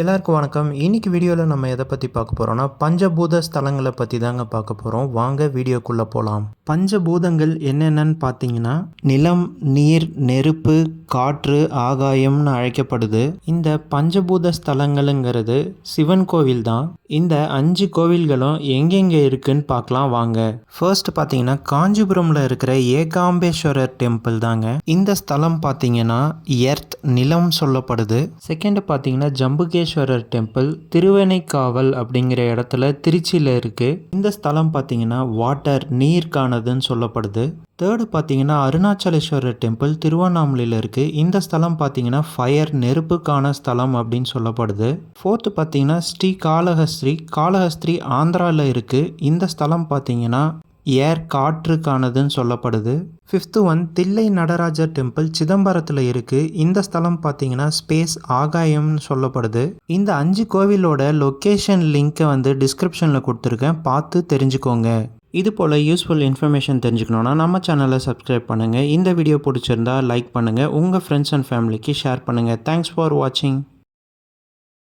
எல்லாருக்கும் வணக்கம். இன்னைக்கு வீடியோவில் நம்ம எதை பற்றி பார்க்க போகிறோம்னா பஞ்சபூத ஸ்தலங்களை பற்றி தாங்க பார்க்க போகிறோம். வாங்க வீடியோக்குள்ளே போகலாம். பஞ்சபூதங்கள் என்னென்னு பார்த்தீங்கன்னா நிலம், நீர், நெருப்பு, காற்று, ஆகாயம்னு அழைக்கப்படுது. இந்த பஞ்சபூத ஸ்தலங்களுங்கிறது சிவன் கோவில் தான். இந்த 5 கோவில்களும் எங்கெங்கே இருக்குன்னு பார்க்கலாம் வாங்க. ஃபர்ஸ்ட் பார்த்தீங்கன்னா காஞ்சிபுரமில் இருக்கிற ஏகாம்பேஸ்வரர் டெம்பிள் தாங்க. இந்த ஸ்தலம் பார்த்தீங்கன்னா எர்த் நிலம் சொல்லப்படுது. செகண்ட் பார்த்தீங்கன்னா ஜம்புகேஸ்வரர் டெம்பிள் திருவெனைக்காவல் அப்படிங்கிற இடத்துல திருச்சியில் இருக்கு. இந்த ஸ்தலம் பார்த்தீங்கன்னா வாட்டர் நீர்க்கானதுன்னு சொல்லப்படுது. தேர்டு பார்த்தீங்கன்னா அருணாச்சலேஸ்வரர் டெம்பிள் திருவண்ணாமலையில் இருக்குது. இந்த ஸ்தலம் பார்த்தீங்கன்னா ஃபயர் நெருப்புக்கான ஸ்தலம் அப்படின்னு சொல்லப்படுது. ஃபோர்த்து பார்த்தீங்கன்னா ஸ்ரீ காளஹஸ்திரி ஆந்திராவில் இருக்குது. இந்த ஸ்தலம் பார்த்தீங்கன்னா ஏர் காற்றுக்கானதுன்னு சொல்லப்படுது. ஃபிஃப்த்து தில்லை நடராஜர் டெம்பிள் சிதம்பரத்தில் இருக்குது. இந்த ஸ்தலம் பார்த்தீங்கன்னா ஸ்பேஸ் ஆகாயம்னு சொல்லப்படுது. இந்த 5 கோவிலோட லொக்கேஷன் லிங்க்கை டிஸ்கிரிப்ஷனில் கொடுத்துருக்கேன், பார்த்து தெரிஞ்சுக்கோங்க. இது போல் யூஸ்ஃபுல் இன்ஃபர்மேஷன் தெரிஞ்சுக்கணுன்னா நம்ம சேனலை சப்ஸ்கிரைப் பண்ணுங்கள். இந்த வீடியோ பிடிச்சிருந்தா லைக் பண்ணுங்கள், உங்கள் ஃப்ரெண்ட்ஸ் அண்ட் ஃபேமிலிக்கு ஷேர் பண்ணுங்கள். தேங்க்ஸ் ஃபார் வாட்சிங்.